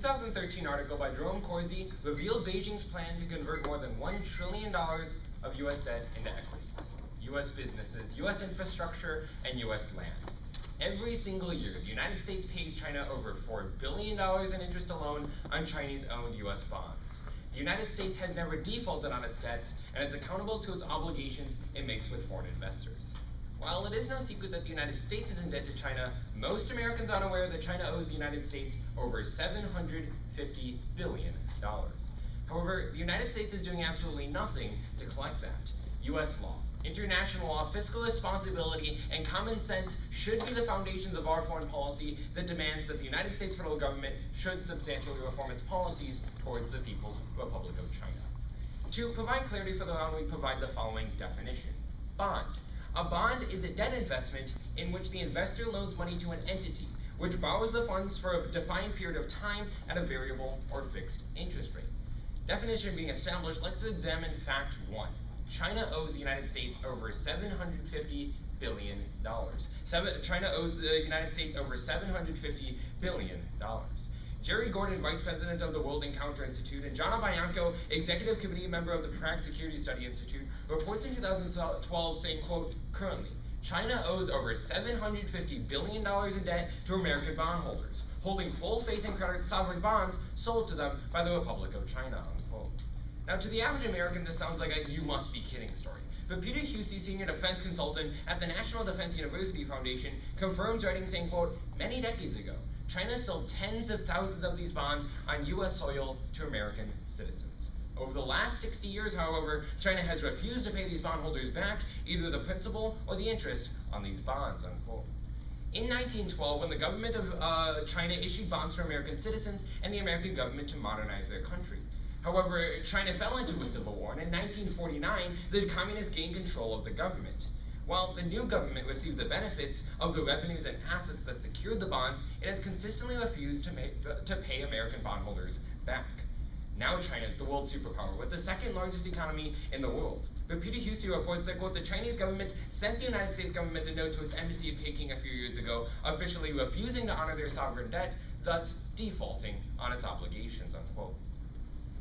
2013 article by Jerome Corsi revealed Beijing's plan to convert more than $1 trillion of US debt into equities, US businesses, US infrastructure, and US land. Every single year, the United States pays China over $4 billion in interest alone on Chinese-owned US bonds. The United States has never defaulted on its debts, and it's accountable to its obligations it makes with foreign investors. While it is no secret that the United States is in debt to China, most Americans are unaware that China owes the United States over $750 billion. However, the United States is doing absolutely nothing to collect that. US law, international law, fiscal responsibility, and common sense should be the foundations of our foreign policy that demands that the United States federal government should substantially reform its policies towards the People's Republic of China. To provide clarity for the round, we provide the following definition. Bond. A bond is a debt investment in which the investor loans money to an entity, which borrows the funds for a defined period of time at a variable or fixed interest rate. Definition being established, let's examine fact 1. China owes the United States over $750 billion. China owes the United States over $750 billion. Jerry Gordon, Vice President of the World Encounter Institute, and John Abayanko, Executive Committee member of the Prague Security Study Institute, reports in 2012 saying, quote, currently, China owes over $750 billion in debt to American bondholders, holding full faith and credit sovereign bonds sold to them by the Republic of China, unquote. Now, to the average American, this sounds like a you-must-be-kidding story. But Peter Husey, senior defense consultant at the National Defense University Foundation, confirms writing saying, quote, many decades ago, China sold tens of thousands of these bonds on US soil to American citizens. Over the last 60 years, however, China has refused to pay these bondholders back either the principal or the interest on these bonds, unquote. In 1912, when the government of China issued bonds for American citizens and the American government to modernize their country. However, China fell into a civil war, and in 1949, the communists gained control of the government. While the new government received the benefits of the revenues and assets that secured the bonds, it has consistently refused to pay American bondholders back. Now China is the world superpower, with the second largest economy in the world. But Peter Husey reports that, quote, the Chinese government sent the United States government a note to its embassy in Peking a few years ago, officially refusing to honor their sovereign debt, thus defaulting on its obligations, unquote.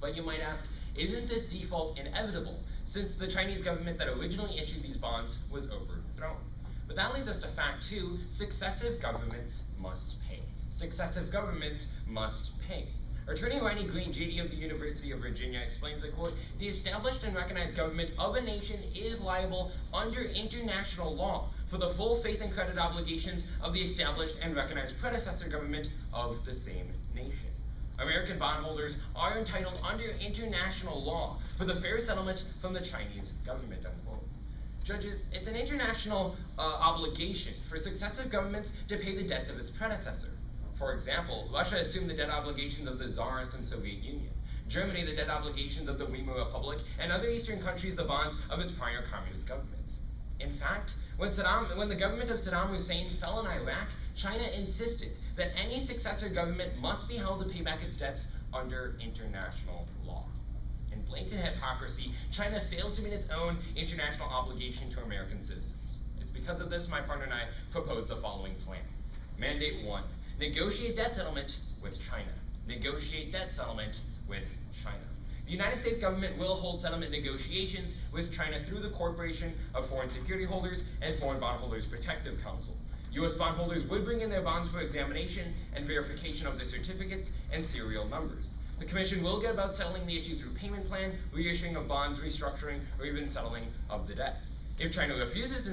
But you might ask, isn't this default inevitable, since the Chinese government that originally issued these bonds was overthrown? But that leads us to fact 2, successive governments must pay. Successive governments must pay. Attorney Ronnie Green, JD of the University of Virginia, explains that, quote, the established and recognized government of a nation is liable under international law for the full faith and credit obligations of the established and recognized predecessor government of the same nation. American bondholders are entitled under international law for the fair settlement from the Chinese government, unquote. Judges, it's an international obligation for successive governments to pay the debts of its predecessor. For example, Russia assumed the debt obligations of the Tsarist and Soviet Union, Germany the debt obligations of the Weimar Republic, and other Eastern countries the bonds of its prior communist governments. In fact, when the government of Saddam Hussein fell in Iraq, China insisted that any successor government must be held to pay back its debts under international law. In blatant hypocrisy, China fails to meet its own international obligation to American citizens. It's because of this my partner and I proposed the following plan. Mandate 1, negotiate debt settlement with China. Negotiate debt settlement with China. The United States government will hold settlement negotiations with China through the Corporation of Foreign Security Holders and Foreign Bondholders Protective Council. U.S. bondholders would bring in their bonds for examination and verification of their certificates and serial numbers. The Commission will get about settling the issue through payment plan, reissuing of bonds, restructuring, or even settling of the debt. If China refuses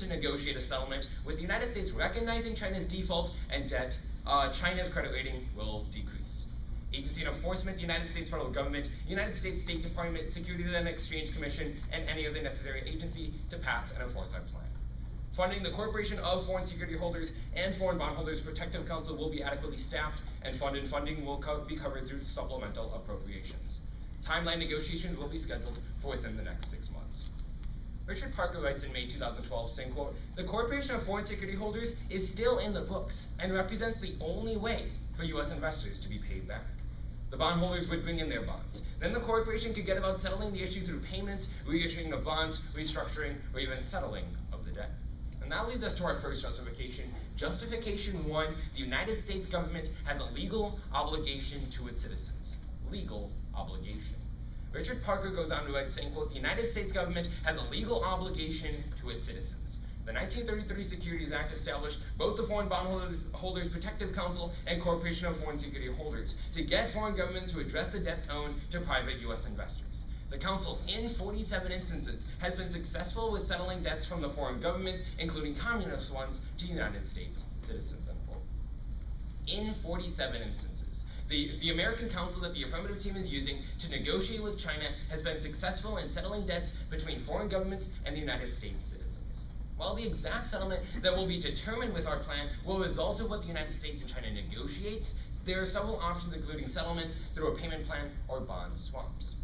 to negotiate a settlement, with the United States recognizing China's default and debt, China's credit rating will decrease. Agency and enforcement, the United States federal government, United States State Department, Securities and Exchange Commission, and any other necessary agency to pass and enforce our plan. Funding, the Corporation of Foreign Security Holders and Foreign Bondholders Protective Council will be adequately staffed and funded. Funding will be covered through supplemental appropriations. Timeline negotiations will be scheduled for within the next 6 months. Richard Parker writes in May 2012, saying, quote, the Corporation of Foreign Security Holders is still in the books and represents the only way for U.S. investors to be paid back. The bondholders would bring in their bonds. Then the corporation could get about settling the issue through payments, reissuing of bonds, restructuring, or even settling of the debt. And that leads us to our first justification. Justification 1, the United States government has a legal obligation to its citizens. Legal obligation. Richard Parker goes on to write, saying, quote, the United States government has a legal obligation to its citizens. The 1933 Securities Act established both the Foreign Bondholders Protective Council and Corporation of Foreign Security Holders to get foreign governments to address the debts owed to private U.S. investors. The Council, in 47 instances, has been successful with settling debts from the foreign governments, including communist ones, to United States citizens, unquote. In 47 instances. The American Council that the affirmative team is using to negotiate with China has been successful in settling debts between foreign governments and the United States citizens. While the exact settlement that will be determined with our plan will result of what the United States and China negotiates, there are several options including settlements through a payment plan or bond swaps.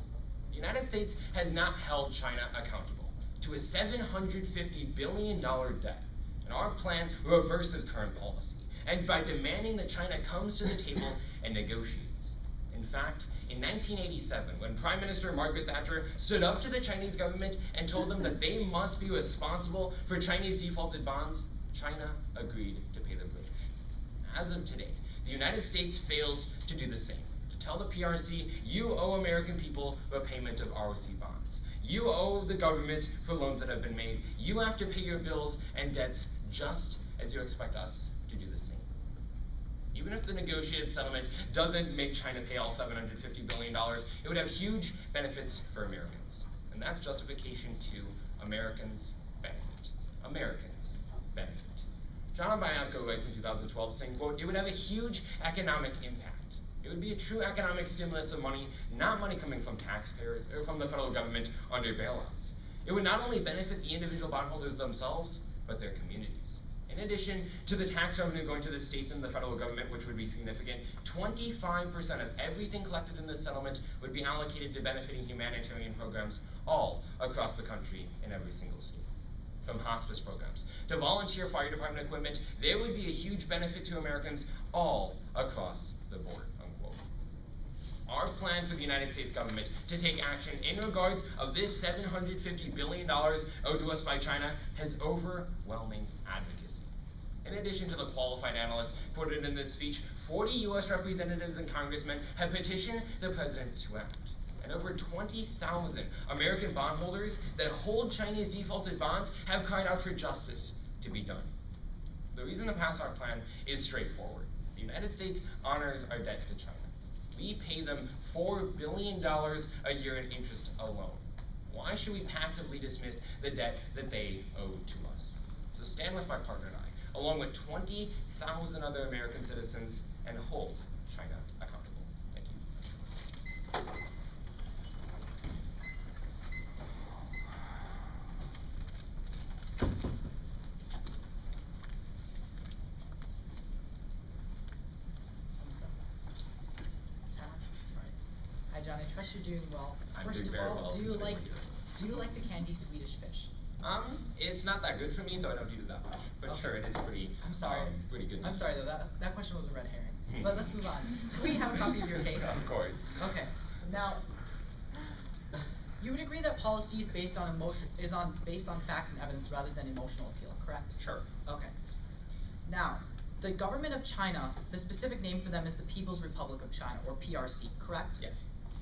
The United States has not held China accountable to a $750 billion debt, and our plan reverses current policy, and by demanding that China comes to the table and negotiates. In fact, in 1987, when Prime Minister Margaret Thatcher stood up to the Chinese government and told them that they must be responsible for Chinese defaulted bonds, China agreed to pay the British. As of today, the United States fails to do the same. To tell the PRC, you owe American people repayment of ROC bonds. You owe the government for loans that have been made. You have to pay your bills and debts just as you expect us to do the same. Even if the negotiated settlement doesn't make China pay all $750 billion, it would have huge benefits for Americans. And that's justification 2, Americans benefit. Americans benefit. John Bianco writes in 2012, saying, quote, it would have a huge economic impact. It would be a true economic stimulus of money, not money coming from taxpayers or from the federal government under bailouts. It would not only benefit the individual bondholders themselves, but their communities. In addition to the tax revenue going to the states and the federal government, which would be significant, 25% of everything collected in this settlement would be allocated to benefiting humanitarian programs all across the country in every single state. From hospice programs to volunteer fire department equipment, there would be a huge benefit to Americans all across the board, unquote. Our plan for the United States government to take action in regards of this $750 billion owed to us by China has overwhelming advocacy. In addition to the qualified analysts quoted in this speech, 40 U.S. representatives and congressmen have petitioned the president to act. And over 20,000 American bondholders that hold Chinese defaulted bonds have cried out for justice to be done. The reason to pass our plan is straightforward. The United States honors our debt to China. We pay them $4 billion a year in interest alone. Why should we passively dismiss the debt that they owe to us? So stand with my partner and I, along with 20,000 other American citizens, and hold China accountable. Thank you. Hi John, I trust you're doing well. I'm First doing of very all, well, do you like considering the candy Swedish fish? It's not that good for me, so I don't eat it that much. But Okay. sure, it is pretty. I'm sorry. Pretty good. I'm sorry though, that question was a red herring. But let's move on. We have a copy of your case. Of course. Okay. Now, you would agree that policy is based on based on facts and evidence rather than emotional appeal, correct? Sure. Okay. Now, the government of China, the specific name for them is the People's Republic of China, or PRC, correct? Yes.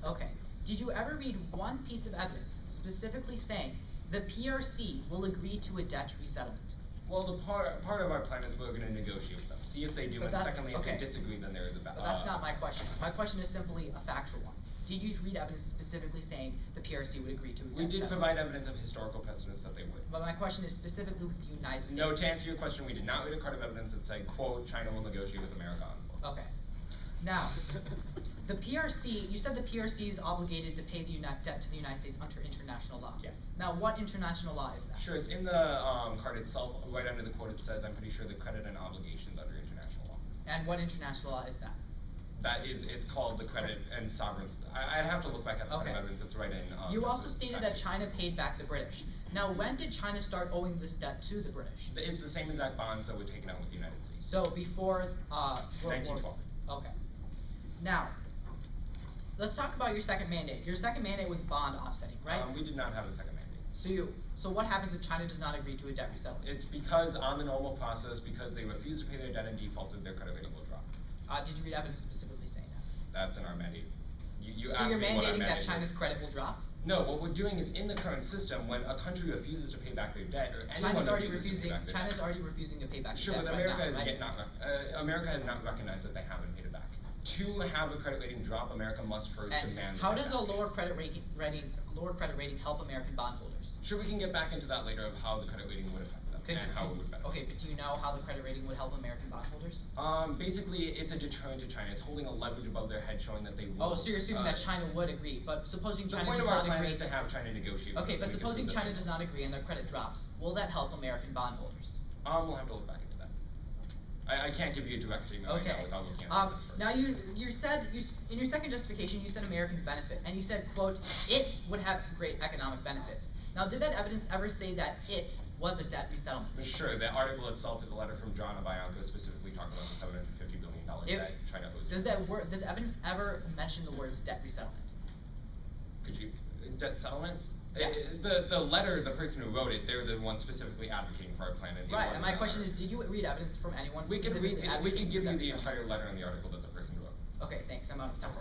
Okay. Did you ever read one piece of evidence specifically saying the PRC will agree to a debt resettlement? Well, the part of our plan is we're going to negotiate with them, see if they do, and secondly, if they disagree, then there is a But that's not my question. My question is simply a factual one. Did you read evidence specifically saying the PRC would agree to a debt We did settlement? provide evidence of historical precedents that they would. But my question is specifically with the United States. No, to answer your question, we did not read a card of evidence that said, quote, China will negotiate with America, unquote. Okay. Now, the PRC, you said the PRC is obligated to pay the debt to the United States under international law. Yes. Now, what international law is that? Sure, it's in the card itself, right under the quote it says, I'm pretty sure the credit and obligations under international law. And what international law is that? That is, it's called the credit and sovereign. I'd have to look back at the card of evidence, it's right in. You also stated that China paid back the British. Now, when did China start owing this debt to the British? It's the same exact bonds that were taken out with the United States. So before World 1912. War. Okay. Now, let's talk about your second mandate. Your second mandate was bond offsetting, right? We did not have a second mandate. So So what happens if China does not agree to a debt resettlement? It's because on the normal process, because they refuse to pay their debt and defaulted, their credit rating will drop. Did you read evidence specifically saying that? That's in our mandate. You So asked you're me what our mandating that mandate China's is. credit will drop? No, what we're doing is in the current system, when a country refuses to pay back their debt, or anyone China's already refuses to pay back their China's debt. already refusing to pay back Sure, debt but right America now, has right? yet not, America has not recognized that they haven't paid it back. To have a credit rating drop, America must first And demand how the does debt a back. lower credit rating help American bondholders? Sure, we can get back into that later of how the credit rating would affect them and how it would benefit. Okay, but do you know how the credit rating would help American bondholders? Basically, it's a deterrent to China. It's holding a leverage above their head, showing that they will. Oh, so you're assuming that China would agree, but supposing The China point does of our not plan agree. is to have China negotiate. Okay, with us but so we can supposing prove that China they does not agree and their credit drops, will that help American bondholders? We'll have to look back into that. I can't give you a direct statement right Okay. now without looking at this first. Now you said in your second justification you said Americans benefit, and you said, quote, it would have great economic benefits. Now, did that evidence ever say that it was a debt resettlement? Sure, the article itself is a letter from John Abayanko specifically talking about the $750 billion that China owes. Did the evidence ever mention the words debt resettlement? Could you, debt settlement? Yeah. The letter, the person who wrote it, they're the ones specifically advocating for our plan. And Right, and my question is, did you read evidence from anyone we could specifically we could advocating give for you debt the resettlement? entire letter in the article that the person wrote. Okay, thanks, I'm out of time.